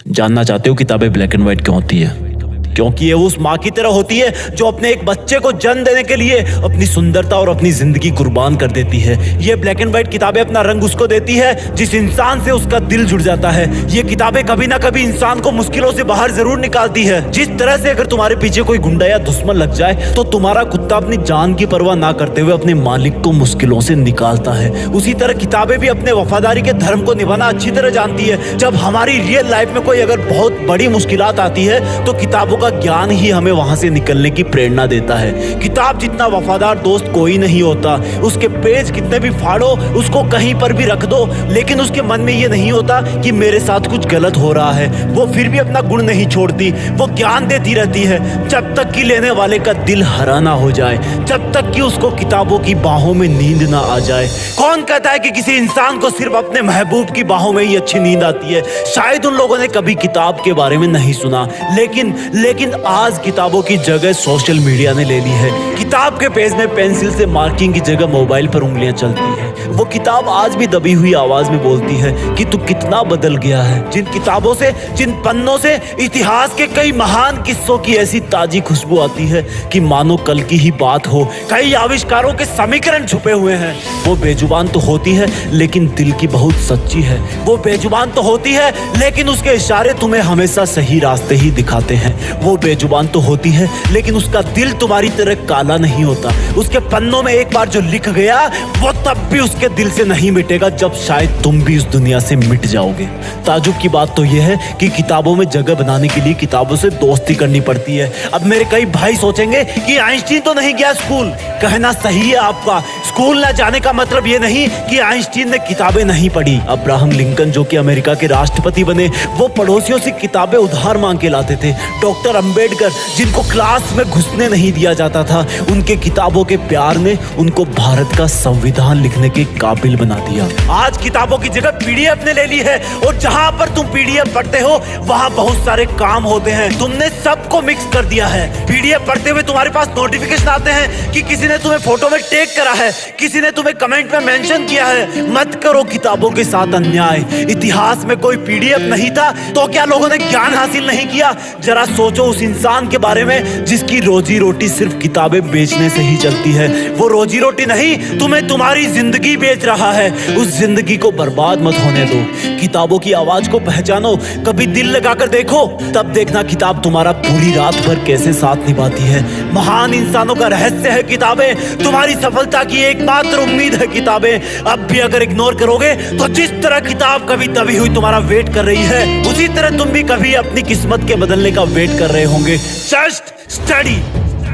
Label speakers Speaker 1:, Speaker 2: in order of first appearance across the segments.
Speaker 1: जानना चाहते हो किताबें ब्लैक एंड व्हाइट क्यों होती है? क्योंकि ये उस माँ की तरह होती है जो अपने एक बच्चे को जन्म देने के लिए अपनी सुंदरता और अपनी जिंदगी कुर्बान कर देती है। ये ब्लैक एंड व्हाइट किताबें अपना रंग उसको देती है जिस इंसान से उसका दिल जुड़ जाता है। ये किताबें कभी ना कभी इंसान को मुश्किलों से बाहर जरूर निकालती है। जिस तरह से अगर तुम्हारे पीछे कोई गुंडा या दुश्मन लग जाए तो तुम्हारा कुत्ता अपनी जान की परवाह ना करते हुए अपने मालिक को मुश्किलों से निकालता है, उसी तरह किताबें भी अपने वफादारी के धर्म को निभाना अच्छी तरह जानती है। जब हमारी रियल लाइफ में कोई अगर बहुत बड़ी मुश्किलात आती है तो किताबों का ज्ञान ही हमें वहां से निकलने की प्रेरणा देता है। किताब जितना वफादार दोस्त कोई नहीं होता। उसके पेज कितने भी फाड़ो, उसको कहीं पर भी रख दो, लेकिन उसके मन में ये नहीं होता कि मेरे साथ कुछ गलत हो रहा है। वो फिर भी अपना गुण नहीं छोड़ती, वो ज्ञान देती रहती है जब तक कि लेने वाले का दिल हरा ना हो जाए, जब तक कि उसको किताबों की बाहों में नींद ना आ जाए। कौन कहता है कि किसी इंसान को सिर्फ अपने महबूब की बाहों में ही अच्छी नींद आती है? शायद उन लोगों ने कभी किताब के बारे में नहीं सुना, लेकिन आज किताबों की जगह सोशल मीडिया ने ले ली है। किताब के पेज में पेंसिल से मार्किंग की जगह मोबाइल पर उंगलियां चलती है। वो किताब आज भी दबी हुई आवाज में बोलती है कि तू कितना बदल गया है। जिन किताबों से, जिन पन्नों से इतिहास के कई महान किस्सों की ऐसी ताजी खुशबू आती है कि मानो कल की ही बात हो। कई आविष्कारों के समीकरण छुपे हुए हैं। वो बेजुबान तो होती है लेकिन दिल की बहुत सच्ची है। वो बेजुबान तो होती है लेकिन उसके इशारे तुम्हें हमेशा सही रास्ते ही दिखाते हैं। वो बेजुबान तो होती है लेकिन उसका दिल तुम्हारी तरह काला नहीं होता। उसके पन्नों में एक बार जो लिख गया वो तब भी उसके दिल से नहीं मिटेगा जब शायद तुम भी उस दुनिया से मिट जाओगे। ताजुब की बात तो यह है कि किताबों में जगह बनाने के लिए किताबों से दोस्ती करनी पड़ती है। अब मेरे कई भाई सोचेंगे कि आइंस्टीन तो नहीं गया स्कूल। कहना सही है आपका। स्कूल न जाने का मतलब ये नहीं कि आइंस्टीन ने किताबें नहीं पढ़ी। अब्राहम लिंकन जो कि अमेरिका के राष्ट्रपति बने, वो पड़ोसियों से किताबें उधार मांग के लाते थे। डॉक्टर अंबेडकर जिनको क्लास में घुसने नहीं दिया जाता था, उनके किताबों के प्यार ने उनको भारत का संविधान लिखने के काबिल बना दिया। आज किताबों की जगह पीडीएफ ने ले ली है और जहां पर तुम पीडीएफ पढ़ते हो वहां बहुत सारे काम होते हैं। तुमने सबको मिक्स कर दिया है। पीडीएफ पढ़ते हुए तुम्हारे पास नोटिफिकेशन आते हैं कि किसी ने तुम्हें फोटो में टैग करा है, किसी ने तुम्हें कमेंट में मेंशन किया है। मत करो किताबों के साथ अन्याय। इतिहास में कोई पीडीएफ नहीं था तो क्या लोगों ने ज्ञान हासिल नहीं किया? जरा सोचो उस इंसान के बारे में जिसकी रोजी रोटी सिर्फ किताबें बेचने से ही चलती है। वो रोजी रोटी नहीं, तुम्हें तुम्हारी जिंदगी बेच रहा है। उस जिंदगी को बर्बाद मत होने दो। किताबों की आवाज को पहचानो, कभी दिल लगाकर देखो, तब देखना किताब तुम्हारा पूरी रात भर कैसे साथ निभाती है। महान इंसानों का रहस्य है किताबें। तुम्हारी सफलता की एकमात्र उम्मीद है किताबें। अब भी अगर इग्नोर करोगे तो जिस तरह किताब कभी दबी हुई तुम्हारा वेट कर रही है, उसी तरह तुम भी कभी अपनी किस्मत के बदलने का वेट कर रहे होंगे। Just study.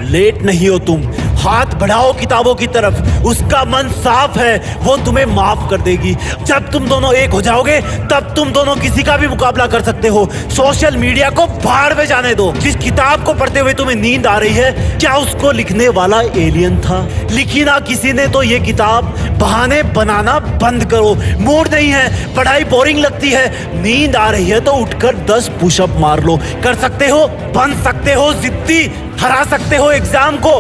Speaker 1: लेट नहीं हो तुम। हाथ बढ़ाओ किताबों की तरफ। उसका मन साफ है, वो तुम्हें माफ कर देगी। जब तुम दोनों एक हो जाओगे तब तुम दोनों किसी का भी मुकाबला कर सकते हो। सोशल मीडिया को भाड़ में जाने दो। जिस किताब को पढ़ते हुए तुम्हें नींद आ रही है, क्या उसको लिखने वाला एलियन था? लिखी ना किसी ने तो ये किताब। बहाने बनाना बंद करो। मूड नहीं है, पढ़ाई बोरिंग लगती है, नींद आ रही है तो उठकर 10 पुशअप मार लो। कर सकते हो, बन सकते हो जिद्दी, हरा सकते हो एग्जाम को,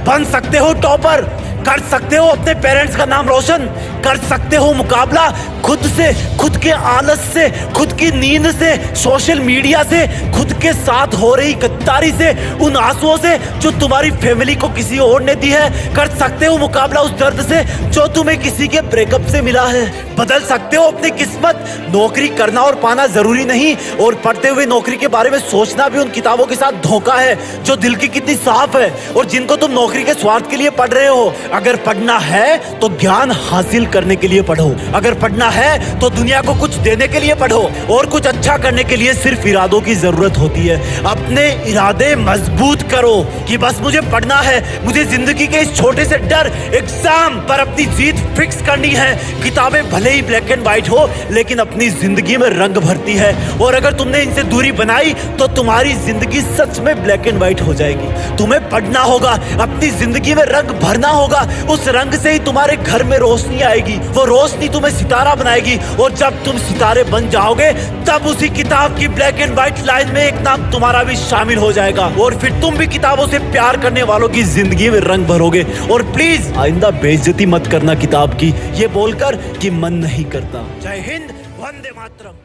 Speaker 1: बन सकते हो टॉपर, कर सकते हो अपने पेरेंट्स का नाम रोशन, कर सकते हो मुकाबला खुद से, खुद के आलस से, खुद की नींद से, सोशल मीडिया से, खुद के साथ हो रही गद्दारी से, उन आंसुओं से जो तुम्हारी फैमिली को किसी और ने दी है। कर सकते हो मुकाबला उस दर्द से जो तुम्हें किसी के ब्रेकअप से मिला है। बदल सकते हो अपनी किस्मत। नौकरी करना और पाना जरूरी नहीं, और पढ़ते हुए नौकरी के बारे में सोचना भी उन किताबों के साथ धोखा है जो दिल की कितनी साफ है और जिनको तुम नौकरी के स्वार्थ के लिए पढ़ रहे हो। अगर पढ़ना है तो ज्ञान हासिल करने के लिए पढ़ो। अगर पढ़ना है तो दुनिया को कुछ देने के लिए पढ़ो, और कुछ अच्छा करने के लिए सिर्फ इरादों की जरूरत होती है। अपने इरादे मजबूत करो कि बस मुझे पढ़ना है, मुझे जिंदगी के इस छोटे से डर एग्जाम पर अपनी जीत फिक्स करनी है। किताबें भले ही ब्लैक एंड व्हाइट हो लेकिन अपनी जिंदगी में रंग भरती है, और अगर तुमने इनसे दूरी बनाई तो तुम्हारी जिंदगी सच में ब्लैक एंड व्हाइट हो जाएगी। तुम्हें पढ़ना होगा, अपनी जिंदगी में रंग भरना होगा। उस रंग से ही तुम्हारे घर में रोशनी आएगी, वो रोशनी तुम्हें सितारा बनाएगी, और जब तुम सितारे बन जाओगे तब उसी किताब की ब्लैक एंड व्हाइट लाइन में एक नाम तुम्हारा भी शामिल हो जाएगा, और फिर तुम भी किताबों से प्यार करने वालों की जिंदगी में रंग भरोगे। और प्लीज आइंदा बेइज्जती मत करना किताब की, ये बोलकर कि मन नहीं करता। जय हिंद, वंदे मातरम।